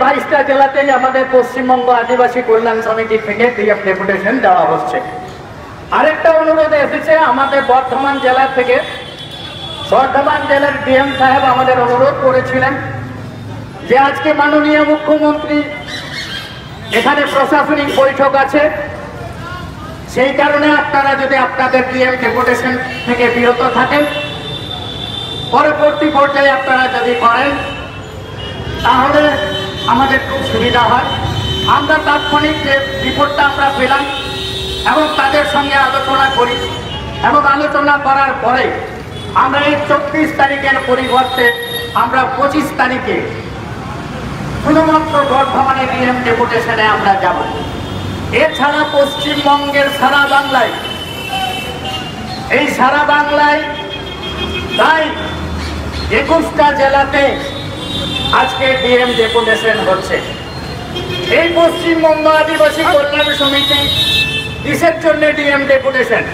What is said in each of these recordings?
22টা জেলাতেই আমাদের পশ্চিমবঙ্গ আদিবাসী কল্যাণ সমিতি থেকে ডিএম ডেপুটেশন দেওয়া হচ্ছে। আরেকটা অনুরোধ এসেছে আমাদের বর্ধমান জেলা থেকে। বর্ধমান জেলার ডিএম সাহেব আমাদের অনুরোধ করেছিলেন যে আজকে মাননীয় মুখ্যমন্ত্রী এখানে প্রশাসনিক বৈঠক আছে, সেই কারণে আপনারা যদি আপনাদের ডিএম ডেপুটেশন থেকে বিরত থাকেন, পরবর্তী পর্যায়ে আপনারা যদি করেন তাহলে আমাদের খুব সুবিধা হয়। আমরা তাৎক্ষণিক যে রিপোর্টটা আমরা পেলাম এবং তাদের সঙ্গে আলোচনা করি এবং আলোচনা করার পরে আমরা এই 34 তারিখের পরিবর্তে আমরা 25 তারিখে শুধুমাত্র বর্ধমানের ডিএম ডেপুটেশনে আমরা যাব। এছাড়া পশ্চিমবঙ্গের সারা বাংলায়, এই সারা বাংলায় প্রায় 21টা জেলাতে আজকে ডিএম ডেপুটেশন হচ্ছে। এই পশ্চিমবঙ্গ আদিবাসী কল্যাণ সমিতি কিসের জন্য ডিএম ডেপুটেশন,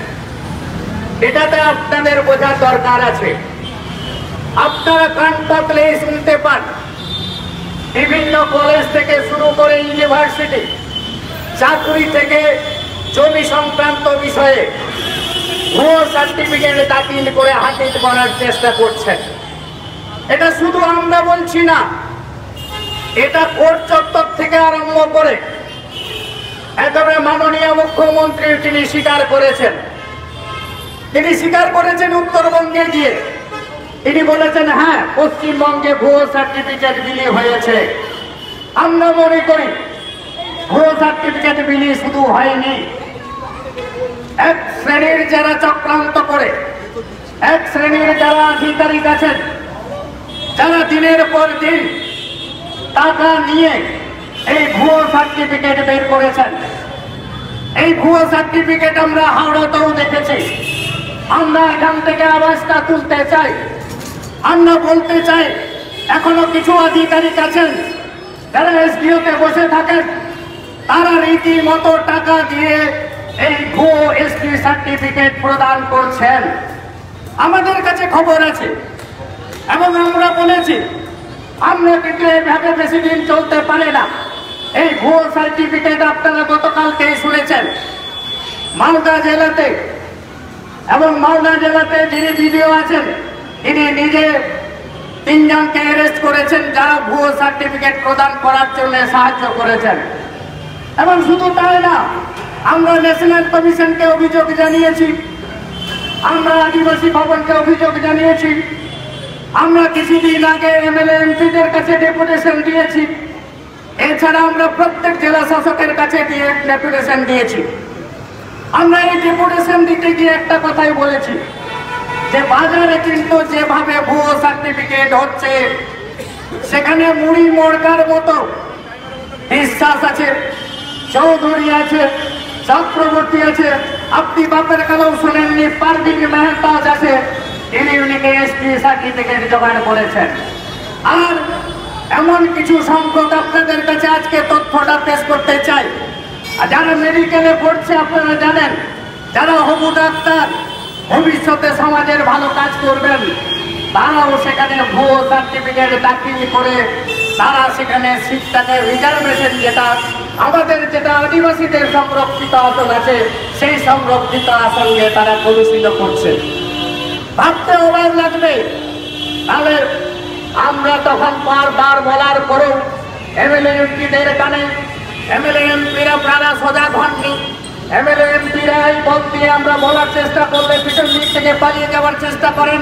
এটাতে আপনাদের বোঝার দরকার আছে। আপনারা কান পাতলে শুনতে পান বিভিন্ন কলেজ থেকে শুরু করে ইউনিভার্সিটি, চাকরি থেকে জমি সংক্রান্ত বিষয়ে ভুয়ো সার্টিফিকেট দাখিল করে হাতিয়ে করার চেষ্টা করছেন। এটা শুধু আমরা বলছি না, এটা কোর্ট চত্বর থেকে আরম্ভ করে একেবারে মাননীয় মুখ্যমন্ত্রী তিনি স্বীকার করেছেন। তিনি স্বীকার করেছেন উত্তরবঙ্গে গিয়ে, তিনি বলেছেন হ্যাঁ পশ্চিমবঙ্গে ভুয়ো সার্টিফিকেট বিলি হয়েছে। আমরা মনে করি ভুয়ো সার্টিফিকেট বিলি শুধু হয়নি, এক শ্রেণীর যারা চক্রান্ত করে, এক শ্রেণীর যারা আধিকারিক আছেন, যারা দিনের পর দিন টাকা নিয়ে এই ভুয়ো সার্টিফিকেট বের করেছেন। এই ভুয়ো সার্টিফিকেট আমরা হাওড়াতেও দেখেছি। আমরা এখান থেকে আওয়াজটা তুলতে চাই, আমরা বলতে চাই এখনো কিছু আধিকারিক আছেন যারা এসডিওতে বসে থাকেন, তারা রীতিমতো টাকা দিয়ে এই ভুয়ো এসডি সার্টিফিকেট প্রদান করছেন। আমাদের কাছে খবর আছে এবং আমরা বলেছি আমরা কিন্তু এভাবে বেশি দিন চলতে পারে না। এই ভুয়ো সার্টিফিকেট আপনারা গতকালকেই শুনেছেন মালদা জেলাতে, এবং মালদা জেলাতে যিনি ভিডিও আছেন তিনি নিজে 3 জনকে অ্যারেস্ট করেছেন যারা ভুয়ো সার্টিফিকেট প্রদান করার জন্য সাহায্য করেছেন। এবং শুধু তাই না, আমরা ন্যাশনাল কমিশনকে অভিযোগ জানিয়েছি, আমরা আদিবাসী ভবনকে অভিযোগ জানিয়েছি, আমরা কিছুদিন আগে এমএলএ এমপিদের কাছে ডেপুটেশন দিয়েছি। এছাড়া আমরা প্রত্যেক জেলা শাসকের কাছে ডেপুটেশন দিয়েছি। আমরা এই ডেপুটেশন দিতে গিয়ে একটা কথাই বলেছি যে বাজারে কিন্তু যেভাবে ভুয়ো সার্টিফিকেট হচ্ছে সেখানে মুড়ি মোড়কার মতো বিশ্বাস আছে, চৌধুরী আছে, চক্রবর্তী আছে, আপনি বাপের কালেও শুনেননি পারভিন মেহতাজ আছে, তিনি উনিকে এসপি সার্টিফিকেট জোগাড় করেছেন। আর এমন কিছু সংখ্যক আপনাদের কাছে আজকে তথ্যটা পেশ করতে চাই। আর যারা মেডিকেলে পড়ছে আপনারা জানেন, যারা হবু ডাক্তার ভবিষ্যতে সমাজের ভালো কাজ করবেন, তারাও সেখানে ভুয়ো সার্টিফিকেট দাখিল করে তারা সেখানে সিটটাকে রিজার্ভেশন, যেটা আমাদের যেটা আদিবাসীদের সংরক্ষিত আসন আছে সেই সংরক্ষিত আসনকে তারা কলুষিত করছে। ভাবতে অবাক লাগবে, তাহলে আমরা তখন বারবার বলার পরেও এমএলএ এমপিদের কানে এমএলএ এমপিরা প্রাণা সজাগ হননি। এমএলএ এমপিরা এই বল দিয়ে আমরা বলার চেষ্টা করলে পিছন দিক থেকে পালিয়ে যাওয়ার চেষ্টা করেন।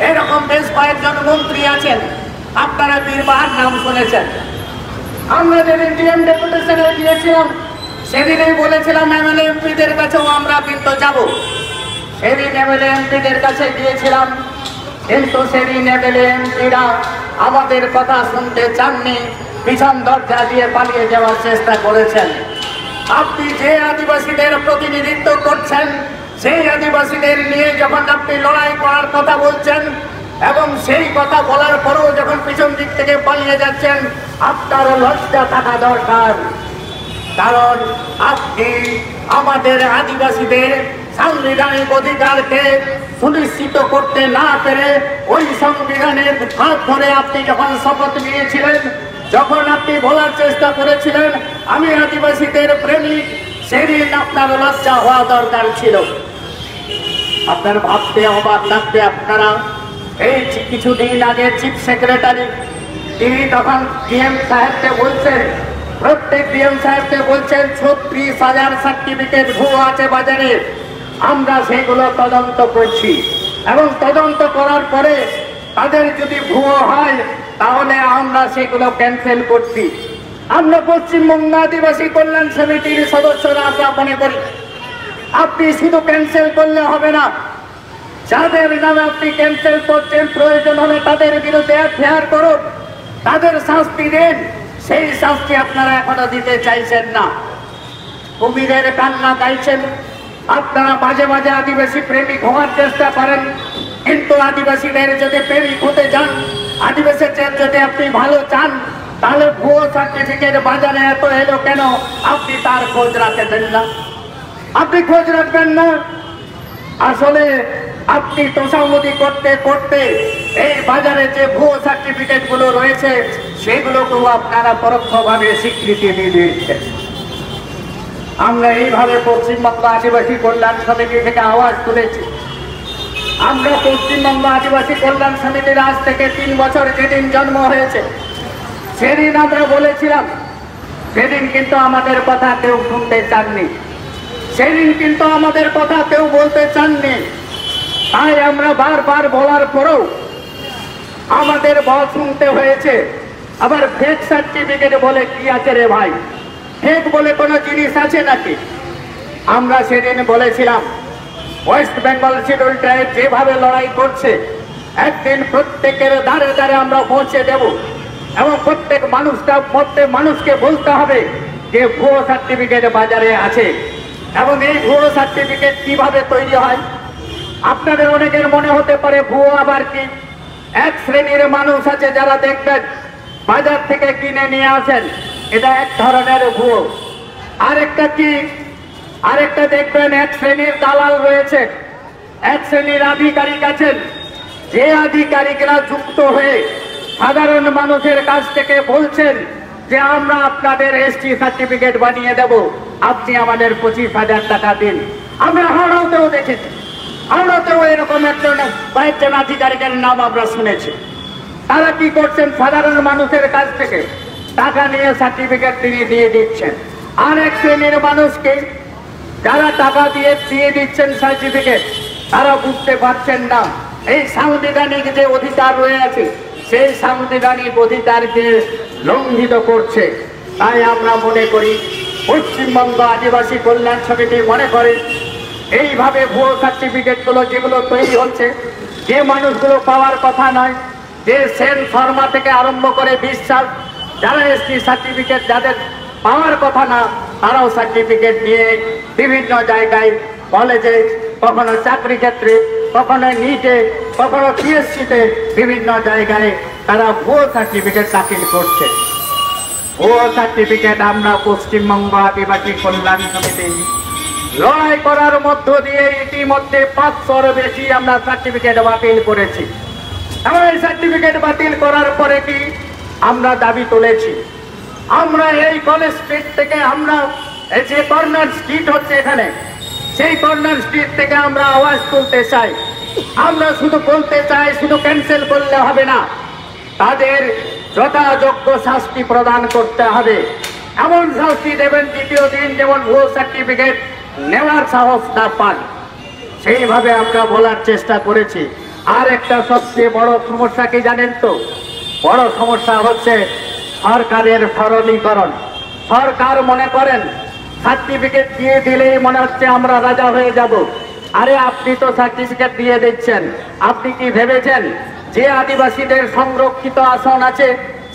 এরকম বেশ কয়েকজন মন্ত্রী আছেন, আপনারা বীরবাহার নাম শুনেছেন। আমরা যেদিন ডিএম ডেপুটেশনে গিয়েছিলাম সেদিনই বলেছিলাম এমএলএ এমপিদের কাছেও আমরা কিন্তু যাব। সেদিন এমএলএ এমপিদের কাছে গিয়েছিলাম, কিন্তু সেদিন এমএলএ এমপিরা আমাদের কথা শুনতে চাননি, পিছন দরজা দিয়ে পালিয়ে যাওয়ার চেষ্টা করেছেন। আপনি যে আদিবাসীদের প্রতিনিধিত্ব করছেন সেই আদিবাসীদের নিয়ে যখন আপনি লড়াই করার কথা বলছেন এবং সেই কথা বলার পরেও যখন পিছন দিক থেকে পালিয়ে যাচ্ছেন, আপনার লজ্জা থাকা দরকার। কারণ আপনি আমাদের আদিবাসীদের সাংবিধানিক অধিকারকে সুনিশ্চিত করতে না পেরে ওই সংবিধানের হাত ধরে আপনি যখন শপথ নিয়েছিলেন যখন আপনি বলার চেষ্টা করেছিলেন আমি আদিবাসীদের প্রেমিক, সেদিন আপনার লজ্জা হওয়া দরকার ছিল। আপনার ভাবতে অবাক লাগবে, আপনারা এই কিছুদিন আগে চিফ সেক্রেটারি তিনি তখন ডিএম সাহেবকে বলছেন, প্রত্যেক ডিএম সাহেবকে বলছেন 36,000 সার্টিফিকেট ভুয়ো আছে বাজারে, আমরা সেগুলো তদন্ত করছি এবং তদন্ত করার পরে তাদের যদি ভুয়ো হয় তাহলে আমরা সেগুলো ক্যান্সেল করছি। আমরা পশ্চিমবঙ্গ আদিবাসী কল্যাণ সমিতির সদস্যরা আমরা মনে করি আপনি শুধু ক্যান্সেল করলে হবে না, যাদের নামে আপনি ক্যান্সেল করছেন প্রয়োজন হলে তাদের বিরুদ্ধে এফআইআর করুন, তাদের শাস্তি দেন। সেই শাস্তি আপনারা এখনো দিতে চাইছেন না। কুমিরের কান্না গাইছেন, আপনারা মাঝে মাঝে আদিবাসী প্রেমিক হওয়ার চেষ্টা করেন, কিন্তু আদিবাসীদের যদি প্রেমিক হতে চান, আদিবাসীদের যদি আপনি ভালো চান, তাহলে ভুয়ো সার্টিফিকেট বাজারে এত এলো কেন আপনি তার খোঁজ রাখবেন না? আপনি খোঁজ রাখবেন না। আসলে আপনি তোষামোদি করতে করতে এই বাজারে যে ভুয়ো সার্টিফিকেট গুলো রয়েছে সেগুলোকেও আপনারা পরোক্ষভাবে স্বীকৃতি দিয়ে দিচ্ছেন। আমরা এইভাবে পশ্চিমবঙ্গ আদিবাসী কল্যাণ সমিতি থেকে আওয়াজ তুলেছি। আমরা পশ্চিমবঙ্গ আদিবাসী কল্যাণ সমিতির আজ থেকে 3 বছর যেদিন জন্ম হয়েছে সেদিন আমরা বলেছিলাম, সেদিন কিন্তু আমাদের কথা কেউ শুনতে চাননি, সেদিন কিন্তু আমাদের কথা কেউ বলতে চাননি। তাই আমরা বারবার বলার পরেও আমাদের বল শুনতে হয়েছে। আবার ফেক সার্টিফিকেট বলে কি আছে রে ভাই? ফেক বলে কোনো জিনিস আছে নাকি? আমরা সেদিন বলেছিলাম ওয়েস্ট বেঙ্গল শিডিউল ট্রাইব যেভাবে লড়াই করছে একদিন প্রত্যেকের দ্বারে দ্বারে আমরা পৌঁছে দেব এবং প্রত্যেক মানুষকে বলতে হবে যে ভুয়ো সার্টিফিকেট বাজারে আছে। এবং এই ভুয়ো সার্টিফিকেট কিভাবে তৈরি হয়? আপনাদের অনেকের মনে হতে পারে ভুয়ো আবার কি? এক শ্রেণীর মানুষ আছে যারা দেখবেন বাজার থেকে কিনে নিয়ে আসেন, এটা এক ধরনের ভুয়ো। আরেকটা কি? আরেকটা দেখবেন এক শ্রেণীর দালাল রয়েছে, এক শ্রেণীর আধিকারিক আছেন, যে আধিকারিকরা যুক্ত হয়ে সাধারণ মানুষের কাছ থেকে বলছেন যে আমরা আপনাদের এসটি সার্টিফিকেট বানিয়ে দেব, আপনি আমাদের 25,000 টাকা দিন। আমরা হাওড়াতেও দেখেছি, হাওড়াতেও এরকম কয়েকজন আধিকারিকের নাম আমরা শুনেছি। তারা কি করছেন? সাধারণ মানুষের কাছ থেকে টাকা নিয়ে সার্টিফিকেট তিনি দিয়ে দিচ্ছেন। আর এক শ্রেণীর মানুষকে যারা টাকা দিয়ে দিচ্ছেন সার্টিফিকেট, তারা বুঝতে পারছেন না এই সাংবিধানিক যে অধিকার রয়েছে সেই সাংবিধানিক অধিকারকে লঙ্ঘিত করছে। তাই আমরা মনে করি, পশ্চিমবঙ্গ আদিবাসী কল্যাণ সমিতি মনে করে এইভাবে ভুয়ো সার্টিফিকেটগুলো যেগুলো তৈরি হচ্ছে, যে মানুষগুলো পাওয়ার কথা নয়, যে সেন শর্মা থেকে আরম্ভ করে 20 সাল যারা এসটি সার্টিফিকেট যাদের পাওয়ার কথা না, তারাও সার্টিফিকেট নিয়ে বিভিন্ন জায়গায়, কলেজে, কখনো চাকরি ক্ষেত্রে, কখনো নিটে, কখনো পিএসসিতে, বিভিন্ন জায়গায় তারা ভুয়ো সার্টিফিকেট দাখিল করছে। ভুয়ো সার্টিফিকেট আমরা পশ্চিমবঙ্গ আদিবাসী কল্যাণ সমিতি লড়াই করার মধ্য দিয়ে ইতিমধ্যে 500-র বেশি আমরা সার্টিফিকেট বাতিল করেছি। এবং এই সার্টিফিকেট বাতিল করার পরে কি আমরা দাবি তুলেছি, আমরা এই কলেজ স্ট্রিট থেকে, আমরা এই যে কর্নার স্ট্রিট হচ্ছে এখানে, সেই কর্নার স্ট্রিট থেকে আমরা আওয়াজ তুলতে চাই। আমরা শুধু বলতে চাই শুধু ক্যান্সেল করলে হবে না, তাদের যথাযোগ্য শাস্তি প্রদান করতে হবে। এমন শাস্তি দেবেন দ্বিতীয় দিন যেমন ভুয়ো সার্টিফিকেট নেওয়ার সাহস না পান, সেইভাবে আমরা বলার চেষ্টা করেছি। আর একটা সবচেয়ে বড় সমস্যা কি জানেন তো? বড় সমস্যা হচ্ছে সরকারের সরলীকরণ। সরকার মনে করেন সার্টিফিকেট দিয়ে দিলেই মনে হচ্ছে আমরা রাজা হয়ে যাব। আরে আপনি তো সার্টিফিকেট দিয়ে দিচ্ছেন, আপনি কি ভেবেছেন যে আদিবাসীদের সংরক্ষিত আসন আছে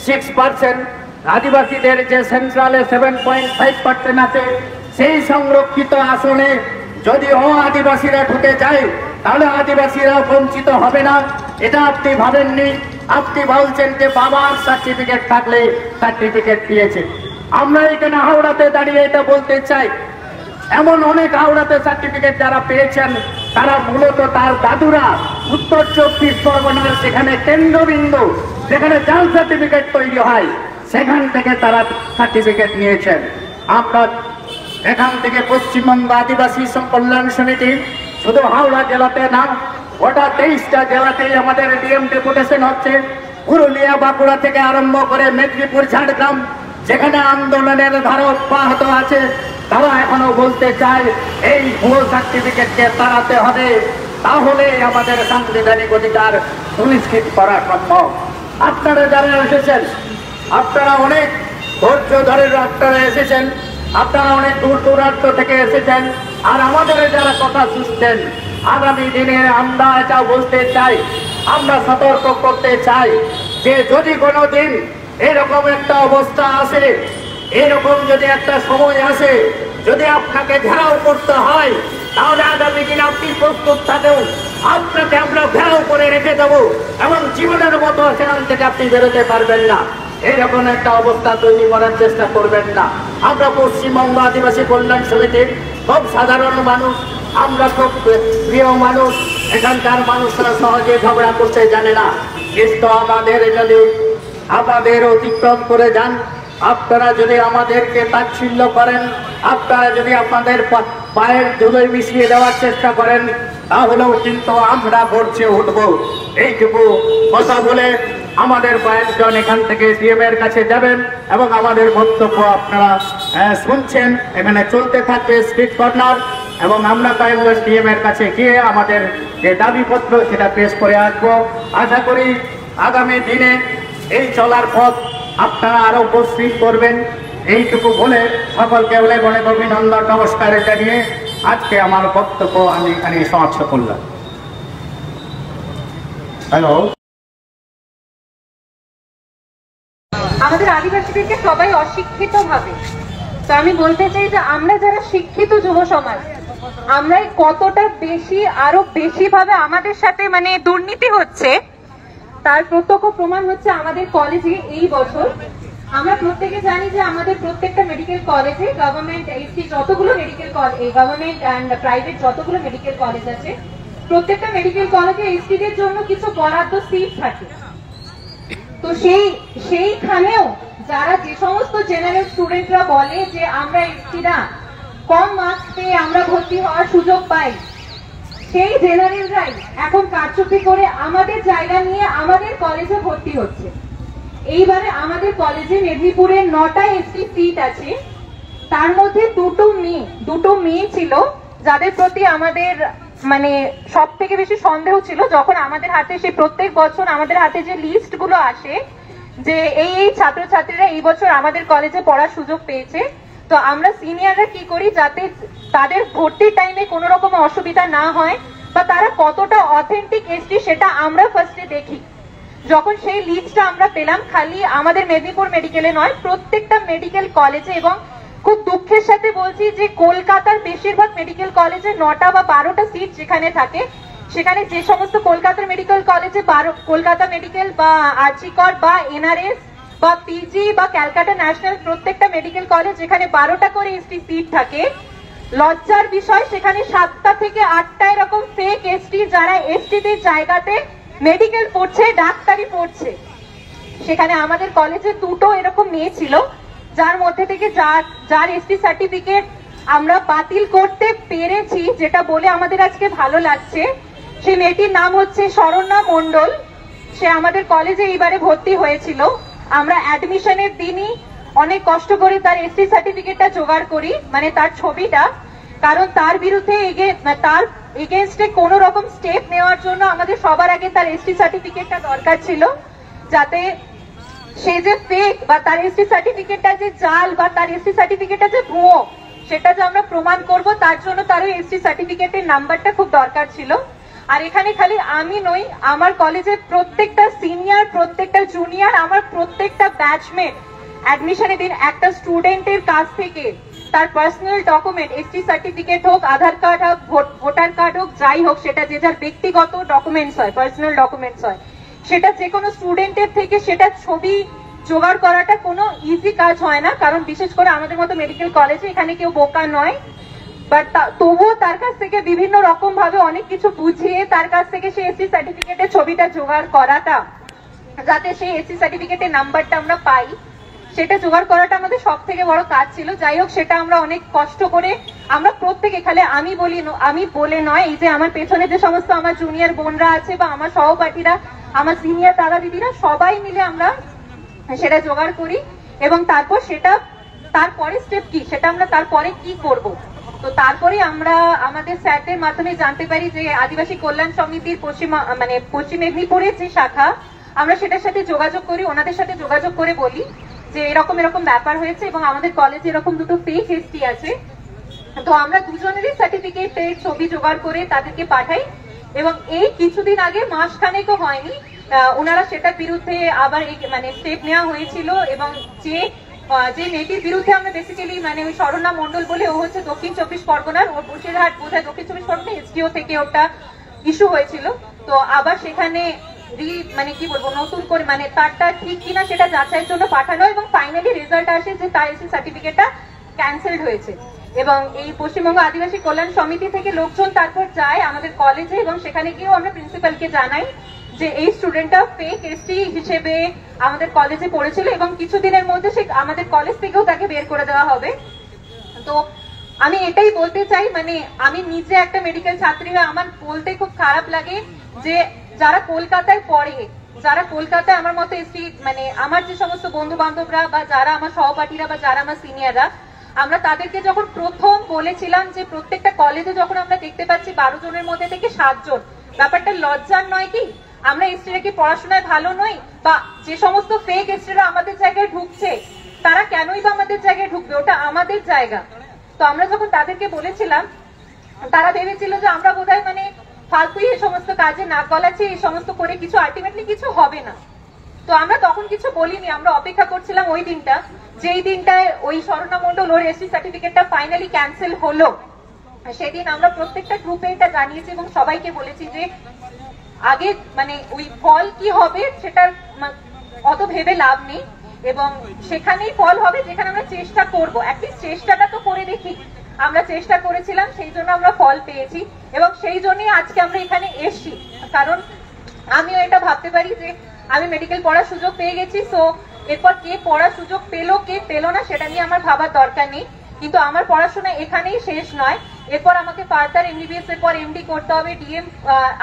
6%, আদিবাসীদের যে সেন্ট্রালে 7.5% আছে, সেই সংরক্ষিত আসনে যদি আদিবাসীরা ঢুকে যায় তাহলে আদিবাসীরা বঞ্চিত হবে না? এটা আপনি ভাবেননি। আপনি বলছেন যে বাবার সার্টিফিকেট থাকলে সার্টিফিকেট দিয়েছে। আমরা এখানে হাওড়াতে দাঁড়িয়ে এটা বলতে চাই, এমন অনেক হাওড়াতে সার্টিফিকেট যারা পেয়েছেন তারা মূলত তার দাদুরা উত্তর 24 পরগনার সেখানে কেন্দ্রবিন্দু, যেখানে জাল সার্টিফিকেট তৈরি হয়, সেখান থেকে তারা সার্টিফিকেট নিয়েছেন। আমরা এখান থেকে পশ্চিমবঙ্গ আদিবাসী কল্যাণ সমিতি শুধু হাওড়া জেলাতে না, গোটা 23টা জেলাতেই আমাদের ডিএম ডেপুটেশন হচ্ছে। পুরুলিয়া বাঁকুড়া থেকে আরম্ভ করে মেদিনীপুর ঝাড়গ্রাম, যেখানে আন্দোলনের ধারা অব্যাহত আছে, তারা এখনো বলতে চায় এই ভুয়ো সার্টিফিকেটকে তাড়াতে হবে, তাহলে আমাদের সাংবিধানিক অধিকার সুনিশ্চিত করা সম্ভব। আপনারা যারা এসেছেন, আপনারা অনেক ধৈর্য ধরে আপনারা এসেছেন, আপনারা অনেক দূর দূরান্ত থেকে এসেছেন, আর আমাদের যারা কথা শুনছেন, আগামী দিনে আমরা এটা বলতে চাই, আমরা সতর্ক করতে চাই যে যদি কোনো দিন এরকম একটা অবস্থা আসে, এরকম যদি একটা সময় আসে, যদি আপনাকে ঘেরাও করতে হয়, তাহলে আগামী দিন আপনি প্রস্তুত থাকুন, আপনাকে আমরা ঘেরাও করে রেখে দেবো এবং জীবনের মতো সেখান থেকে আপনি বেরোতে পারবেন না। এইরকম একটা অবস্থা তৈরি করার চেষ্টা করবেন না। আমরা পশ্চিমবঙ্গ আদিবাসী কল্যাণ সমিতির খুব সাধারণ মানুষ, আমরা খুব প্রিয় মানুষ। এখানকার মানুষরা সহজে ঝগড়া করতে জানে না, কিন্তু আমাদের যদি আমাদের অতিক্রম করে যান, আপনারা যদি আমাদেরকে তাচ্ছিল্য করেন, আপনারা যদি আপনাদের পায়ের ধুলোয় মিশিয়ে দেওয়ার চেষ্টা করেন, তাহলেও কিন্তু আমরা গর্জে উঠবো। এইটুকু কথা বলে আমাদের কয়েকজন এখান থেকে ডিএম এর কাছে যাবেন এবং আমাদের বক্তব্য আপনারা শুনছেন, এখানে চলতে থাকবে স্ট্রিট কর্নার, এবং আমরা কয়েকজন ডিএম এর কাছে গিয়ে আমাদের যে দাবিপত্র সেটা পেশ করে আসবো। আশা করি আগামী দিনে এই চলার পথ আপনারা আরো উপস্থিত করবেন। এইটুকু বলে সকলকে অনেক অনেক অভিনন্দন, নমস্কার জানিয়ে আজকে আমার বক্তব্য আমি এখানে সমাপ্ত করলাম। হ্যালো, আমাদের আদিবাসীদেরকে সবাই অশিক্ষিত ভাবে, তো আমি বলতে চাই যে আমরা যারা শিক্ষিত যুব সমাজ, আমরাই কতটা বেশি আরো বেশি ভাবে আমাদের সাথে মানে দুর্নীতি হচ্ছে, তার প্রত্যক্ষ প্রমাণ হচ্ছে আমাদের কলেজে এই বছর। আমরা প্রত্যেকে জানি যে আমাদের প্রত্যেকটা মেডিকেল কলেজে গভর্নমেন্ট এসটি যতগুলো medical college, government and private যতগুলো মেডিকেল কলেজ আছে, প্রত্যেকটা মেডিকেল কলেজে এসটিদের জন্য কিছু বরাদ্দ সিট থাকে। তো সেইখানেও যারা যে সমস্ত জেনারেল স্টুডেন্টরা বলে যে আমরা এসটিরা কম মার্কস পেয়ে আমরা ভর্তি হওয়ার সুযোগ পাই, সেই জেনারেলরাই এখন কারচুপি করে আমাদের জায়গা নিয়ে আমাদের কলেজে ভর্তি হচ্ছে। এইবারে আমাদের কলেজে মেদিনীপুরের 9টা এসটি সিট আছে, তার মধ্যে দুটো মেয়ে ছিল যাদের প্রতি আমাদের মানে সব থেকে বেশি সন্দেহ ছিল। যখন আমাদের হাতে সেই প্রত্যেক বছর আমাদের হাতে যে লিস্ট গুলো আসে যে এই ছাত্রছাত্রীরা এই বছর আমাদের কলেজে পড়ার সুযোগ পেয়েছে, তো আমরা সিনিয়ররা কি করি যাতে তাদের ভর্তির টাইমে কোনো রকম অসুবিধা না হয় বা তারা কতটা অথেন্টিক এসটি সেটা আমরা ফার্স্টে দেখি। যখন সেই লিস্টটা আমরা পেলাম, খালি আমাদের মেদিনীপুর মেডিকেলে নয়, প্রত্যেকটা মেডিকেল কলেজে, এবং খুব দুঃখের সাথে বলছি যে কলকাতার বেশিরভাগ মেডিকেল কলেজে 9টা বা 12টা সিট যেখানে থাকে, সেখানে যে সমস্ত কলকাতার মেডিকেল কলেজে কলকাতা মেডিকেল বা আরজিকর বা এনআরএস বা পিজি বা ক্যালকাটা ন্যাশনাল প্রত্যেকটা মেডিকেল কলেজ যেখানে 12টা করে এসটি সিট থাকে, লজ্জার বিষয় সেখানে 7টা থেকে 8টা এরকম ফেক এসটি যারা এসটিদের জায়গাতে মেডিকেল পড়ছে, ডাক্তারি পড়ছে। সেখানে আমাদের কলেজে 2টো এরকম মেয়ে ছিল, যার মধ্যে থেকে যার এসটি সার্টিফিকেট আমরা বাতিল করতে পেরেছি, যেটা বলে আমাদের আজকে ভালো লাগছে। সেই মেয়েটির নাম হচ্ছে শরণ্যা মণ্ডল। সে আমাদের কলেজে এইবারে ভর্তি হয়েছিল। আমরা অ্যাডমিশনের দিনই অনেক কষ্ট করে তার এসটি সার্টিফিকেটটা জোগাড় করি, মানে তার ছবিটা, কারণ তার বিরুদ্ধে তার এগেইনস্টে কোন রকম স্টেপ নেওয়ার জন্য আমাদের সবার আগে তার এসটি সার্টিফিকেটটা দরকার ছিল, যাতে সে যে ফেক বা তার এসটি সার্টিফিকেটটা যে জাল বা তার এসটি সার্টিফিকেটটা যে ভুয়ো সেটা যে আমরা প্রমাণ করব, তার জন্য তার ওই এসটি সার্টিফিকেটের নাম্বারটা খুব দরকার ছিল। আর এখানে খালি আমি নই, আমার কলেজের প্রত্যেকটা সিনিয়র, প্রত্যেকটা জুনিয়র, আমার প্রত্যেকটা ব্যাচমেট অ্যাডমিশনের দিন একটা স্টুডেন্টের কাছ থেকে তার পার্সোনাল ডকুমেন্ট, এসটি সার্টিফিকেট হোক, আধার কার্ড হোক, ভোটার কার্ড হোক, যাই হোক, সেটা যে যার ব্যক্তিগত ডকুমেন্টস হয়, পার্সোনাল ডকুমেন্টস হয়, সেটা যে কোনো স্টুডেন্টের থেকে সেটা ছবি জোগাড় করাটা কোনো ইজি কাজ হয় না, কারণ বিশেষ করে আমাদের মতো মেডিকেল কলেজে এখানে কেউ বোকা নয়। বাট তবুও তার কাছ থেকে বিভিন্ন রকম ভাবে অনেক কিছু বুঝিয়ে তার কাছ থেকে সেই এসটি সার্টিফিকেটের ছবিটা জোগাড় করাটা, যাতে সেই এসটি সার্টিফিকেটের নাম্বারটা আমরা পাই, সেটা জোগাড় করাটা আমাদের সব থেকে বড় কাজ ছিল। যাই হোক, সেটা আমরা অনেক কষ্ট করে আমরা প্রত্যেকে, খালি আমি বলে নয়, এই যে আমার পেছনে যে সমস্ত আমার জুনিয়র বোনরা আছে বা আমার সহপাঠীরা, আমার সিনিয়র দাদা দিদিরা, সবাই মিলে আমরা সেটা জোগাড় করি। এবং তারপর সেটা, তারপরে স্টেপ কি, সেটা আমরা তারপরে কি করব। তো তারপরে আমরা আমাদের স্যারদের মাধ্যমে জানতে পারি যে আদিবাসী কল্যাণ সমিতির পশ্চিম মেদিনীপুরের যে শাখা, আমরা সেটার সাথে যোগাযোগ করি, ওনাদের সাথে যোগাযোগ করে বলি যে এরকম এরকম ব্যাপার হয়েছে এবং আমাদের কলেজে এরকম দুটো ফেক এসটি আছে। তো আমরা দুজনেরই সার্টিফিকেটের ছবি জোগাড় করে তাদেরকে পাঠাই। এবং এই কিছুদিন আগে, মাসখানেকও হয়নি, ওনারা সেটার বিরুদ্ধে আবার স্টেপ নেওয়া হয়েছিল। এবং যে মেয়েটির বিরুদ্ধে আমরা বেসিক্যালি ওই শরণ্যা মন্ডল বলে, ও হচ্ছে দক্ষিণ চব্বিশ পরগনার, ওর বসিরহাট বোধহয় দক্ষিণ চব্বিশ পরগনা এসডিও থেকে ওটা ইস্যু হয়েছিল। তো আবার সেখানে কি বলবো, নতুন করে তারটা ঠিক কিনা সেটা যাচাইয়ের জন্য পাঠানো, এবং ফাইনালি রেজাল্ট আসে যে তার এসি সার্টিফিকেটটা ক্যান্সেলড হয়েছে। এবং এই পশ্চিমবঙ্গ আদিবাসী কল্যাণ সমিতি থেকে লোকজন তারপর যায় আমাদের কলেজে, এবং সেখানে গিয়েও আমরা প্রিন্সিপালকে জানাই যে এই স্টুডেন্টটা ফেক এসটি হিসেবে আমাদের কলেজে পড়েছিল এবং কিছুদিনের মধ্যে সে আমাদের কলেজ থেকেও তাকে বের করে দেওয়া হবে। তো আমি এটাই বলতে চাই, আমি নিজে একটা মেডিকেল ছাত্রী হয়ে আমার বলতে খুব খারাপ লাগে যে যারা কলকাতায় পড়ে, যারা কলকাতায় আমার মতো এসটি, আমার যে সমস্ত বন্ধু বান্ধবরা বা যারা আমার সহপাঠীরা বা যারা আমার সিনিয়ররা, আমরা তাদেরকে যখন প্রথম বলেছিলাম যে প্রত্যেকটা কলেজে যখন আমরা দেখতে পাচ্ছি 12 জনের মধ্যে থেকে 7 জন, ব্যাপারটা লজ্জার নয় কি? আমরা এসটিরা কি পড়াশোনায় ভালো নই? বা যে সমস্ত ফেক এসটিরা আমাদের জায়গায় ঢুকছে, তারা কেনই বা আমাদের জায়গায় ঢুকবে? ওটা আমাদের জায়গা। তো আমরা যখন তাদেরকে বলেছিলাম, তারা ভেবেছিল যে আমরা বোধহয় ফালতুই এই সমস্ত কাজে নাক গলাচ্ছি, এই সমস্ত করে কিছু আলটিমেটলি কিছু হবে না। তো আমরা তখন কিছু বলিনি, আমরা অপেক্ষা করছিলাম ওই দিনটা, যেই দিনটায় ওই শরণ্যা মন্ডল ওর এসটি সার্টিফিকেটটা ফাইনালি ক্যান্সেল হলো। সেদিন আমরা প্রত্যেকটা গ্রুপে এটা জানিয়েছি এবং সবাইকে বলেছি যে আগে ওই ফল কি হবে সেটার অত ভেবে লাভ নেই, এবং সেখানেই ফল হবে যেখানে আমরা চেষ্টা করব। অ্যাটলিস্ট চেষ্টাটা তো করে দেখি। আমরা চেষ্টা করেছিলাম, সেই জন্য আমরা ফল পেয়েছি, এবং সেই জন্যই আজকে আমরা এখানে এসছি। কারণ আমিও এটা ভাবতে পারি যে আমি মেডিকেল পড়ার সুযোগ পেয়ে গেছি, সো এরপর কে পড়ার সুযোগ পেলো কে পেলো না সেটা নিয়ে আমার ভাবার দরকার নেই। কিন্তু আমার পড়াশোনা এখানেই শেষ নয়, এরপর আমাকে ফার্দার এমবিবিএস এর পর এমডি করতে হবে, ডিএম,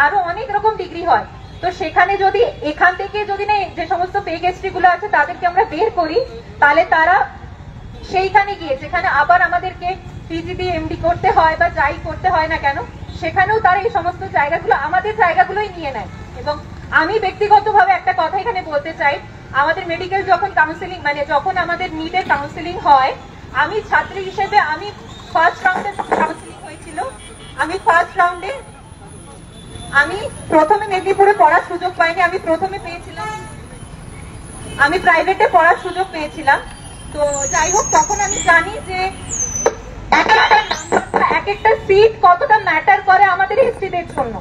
আরো অনেক রকম ডিগ্রি হয়। তো সেখানে যদি এখান থেকে যদি না যে সমস্ত ফেক এসটি গুলো আছে তাদেরকে আমরা বের করি, তাহলে তারা সেইখানে গিয়ে, যেখানে আবার আমাদেরকে পিজি দিয়ে এমডি করতে হয় বা যাই করতে হয় না কেন, সেখানেও তারা এই সমস্ত জায়গাগুলো আমাদের জায়গাগুলোই নিয়ে নেয়। এবং আমি ব্যক্তিগতভাবে একটা কথা এখানে বলতে চাই, আমাদের মেডিকেল যখন কাউন্সিলিং যখন আমাদের নিটের কাউন্সিলিং হয়, আমি ছাত্রী হিসেবে আমি ফার্স্ট রাউন্ডে কাউন্সিলিং হয়েছিল, আমি ফার্স্ট রাউন্ডে আমি প্রথমে মেদিনীপুরে পড়ার সুযোগ পাইনি, আমি প্রথমে পেয়েছিলাম, আমি প্রাইভেটে পড়ার সুযোগ পেয়েছিলাম। তো যাই হোক, তখন আমি জানি যে এক একটা সিট কতটা ম্যাটার করে আমাদের এসটিদের জন্য।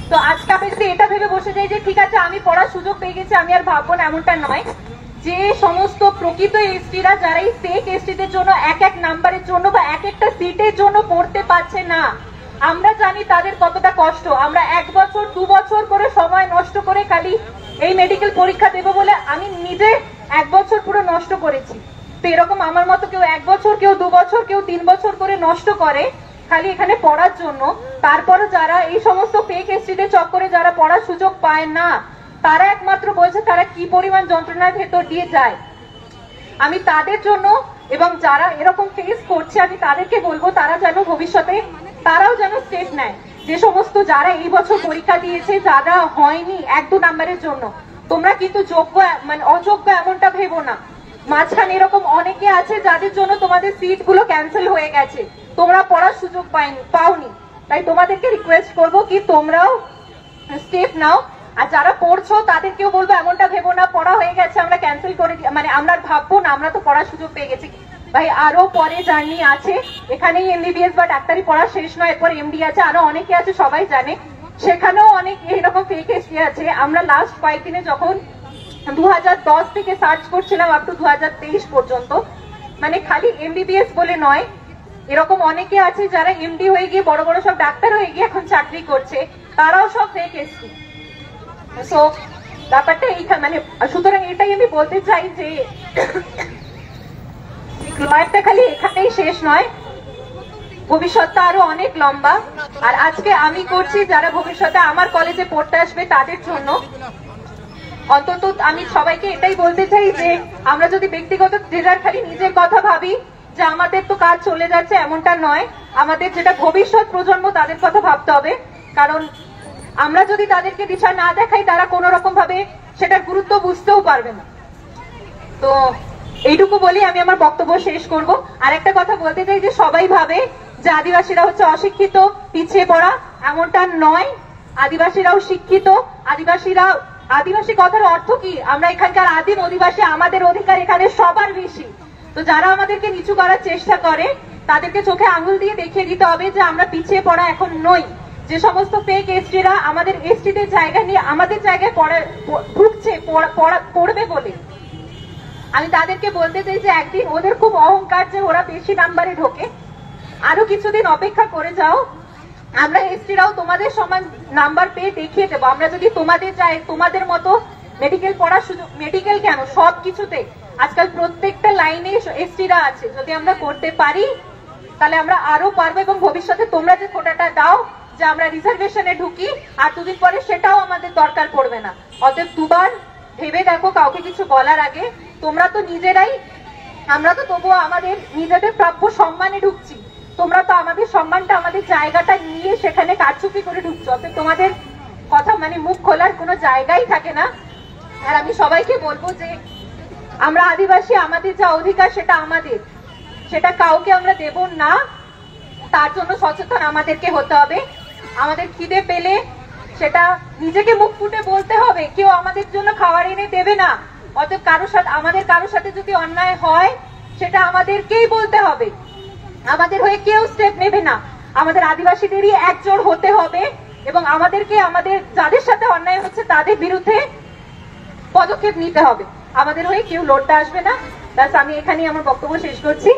তো আজকে আমি যদি এটা ভেবে বসে যাই যে ঠিক আছে আমি পড়ার সুযোগ পেয়ে গেছি, আমি আর ভাববো না, এমনটা নয়। যে সমস্ত প্রকৃত এসটিরা যারা এই ফেক এসটিদের জন্য এক এক নাম্বারের জন্য বা এক একটা সিটের জন্য পড়তে পারছে না, আমরা জানি তাদের কতটা কষ্ট। আমরা 1 বছর 2 বছর করে সময় নষ্ট করে খালি এই মেডিকেল পরীক্ষা দেবো বলে আমি নিজে 1 বছর পুরো নষ্ট করেছি। তো এরকম আমার মতো কেউ 1 বছর, কেউ 2 বছর, কেউ 3 বছর করে নষ্ট করে খালি এখানে পড়ার জন্য। তারপরে যারা এই সমস্ত ফেক এসটিদের চক্করে যারা পড়ার সুযোগ পায় না, তারা একমাত্র বলছে তারা কি পরিমাণ যন্ত্রণার ভেতর দিয়ে যায়। আমি তাদের জন্য এবং যারা এরকম ফেস করছে, আমি তাদেরকে বলবো তারা যেন ভবিষ্যতে তারাও যেন স্টেপ নেয়। যে সমস্ত যারা এই বছর পরীক্ষা দিয়েছে, যারা হয়নি 1-2 নাম্বারের জন্য, তোমরা কিন্তু যোগ্য অযোগ্য এমনটা ভেবো না। মাঝখানে এরকম অনেকে আছে যাদের জন্য তোমাদের সিট গুলো ক্যান্সেল হয়ে গেছে, তোমরা পড়ার সুযোগ পাওনি। তাই তোমাদেরকে রিকোয়েস্ট করবো কি তোমরাও স্টেপ নাও। আর যারা পড়ছো তাদেরকেও বলবো এমনটা ভেবো না পড়া হয়ে গেছে আমরা ক্যান্সেল করে, আমরা ভাববো না আমরা তো পড়ার সুযোগ পেয়ে গেছি। ভাই আরো পরে জার্নি আছে, এখানেই এমবিবিএস বা ডাক্তারি পড়া শেষ নয়, এরপর এমডি আছে, আরো অনেকে আছে, সবাই জানে। সেখানেও অনেক এরকম ফেক এসটি আছে। আমরা লাস্ট কয়েকদিনে যখন 2010 থেকে সার্চ করছিলাম আপ টু 2023 পর্যন্ত, খালি এমবিবিএস বলে নয়, এরকম অনেকে আছে যারা এমডি হয়ে গিয়ে বড় বড় সব ডাক্তার হয়ে গিয়ে এখন চাকরি করছে, তারাও সব ফেক এসটি। সো ব্যাপারটা এইখানে সুতরাং এটাই আমি বলতে চাই যে লড়াইটা খালি এখানেই শেষ নয়, ভবিষ্যৎটা আরো অনেক লম্বা। আর আজকে আমি করছি যারা ভবিষ্যতে আমার কলেজে পড়তে আসবে তাদের জন্য। অন্তত আমি সবাইকে এটাই বলতে চাই যে আমরা যদি ব্যক্তিগত রেজাল্ট খালি নিজের কথা ভাবি যে আমাদের তো কাজ চলে যাচ্ছে, এমনটা নয়। আমাদের যেটা ভবিষ্যৎ প্রজন্ম তাদের কথা ভাবতে হবে, কারণ আমরা যদি তাদেরকে দিশা না দেখাই তারা কোন রকম ভাবে সেটার গুরুত্ব বুঝতেও পারবে না। তো এইটুকু বলি আমি আমার বক্তব্য শেষ করব। আর একটা কথা বলতে চাই যে সবাই ভাবে যে আদিবাসীরা হচ্ছে অশিক্ষিত, পিছিয়ে পড়া, এমনটা নয়। আদিবাসীরাও শিক্ষিত। আদিবাসী কথার অর্থ কি? আমরা এখানকার আদিম অধিবাসী, আমাদের অধিকার এখানে সবার বেশি। তো যারা আমাদেরকে নিচু করার চেষ্টা করে তাদেরকে চোখে আঙুল দিয়ে দেখিয়ে দিতে হবে যে আমরা পিছিয়ে পড়া এখন নই। যে সমস্ত ফেক এসটিরা আমাদের এসটিদের জায়গা নিয়ে আমাদের জায়গায় ঢুকছে পড়বে বলে, আমি তাদেরকে বলতে চাই যে একদিন ওদের খুব অহংকার যে ওরা বেশি নাম্বারে ঢোকে, আরো কিছুদিন অপেক্ষা করে যাও। আমরা এসটিরাও তোমাদের সমান নাম্বার পেয়ে দেখিয়ে দেবো। আমরা যদি তোমাদের চাই, তোমাদের মতো মেডিকেল পড়ার সুযোগ, মেডিকেল কেন সবকিছুতে আজকাল প্রত্যেকটা লাইনে এসটিরা আছে। যদি আমরা করতে পারি তাহলে আমরা আরো পারবো, এবং ভবিষ্যতে তোমরা যে কোটাটা দাও যে আমরা রিজার্ভেশনে ঢুকি, আর দুদিন পরে সেটাও আমাদের দরকার পড়বে না। অতএব দুবার ভেবে দেখো কাউকে কিছু বলার আগে। তোমরা তো নিজেরাই, আমরা তো তবুও আমাদের নিজেদের প্রাপ্য সম্মানে ঢুকছি, তোমরা তো আমাদের সম্মানটা, আমাদের জায়গাটা নিয়ে সেখানে কারচুপি করে ঢুকছো। অতএব তোমাদের কথা মুখ খোলার কোনো জায়গাই থাকে না। আর আমি সবাইকে বলবো যে আমরা আদিবাসী, আমাদের যা অধিকার সেটা আমাদের, সেটা কাউকে আমরা দেব না। তার জন্য সচেতন আমাদেরকে হতে হবে। আমাদের খিদে পেলে সেটা নিজেকে মুখ ফুটে বলতে হবে, কেউ আমাদের জন্য খাবার এনে দেবে না। অতএব কারোর সাথে যদি অন্যায় হয় সেটা আমাদেরকেই বলতে হবে, আমাদের হয়ে কেউ স্টেপ নেবে না। আমাদের আদিবাসীদেরই একজোট হতে হবে এবং আমাদেরকে আমাদের যাদের সাথে অন্যায় হচ্ছে তাদের বিরুদ্ধে পদক্ষেপ নিতে হবে। আমাদের হয়ে কেউ লড়তে আসবে না। ব্যাস, আমি এখানেই আমার বক্তব্য শেষ করছি।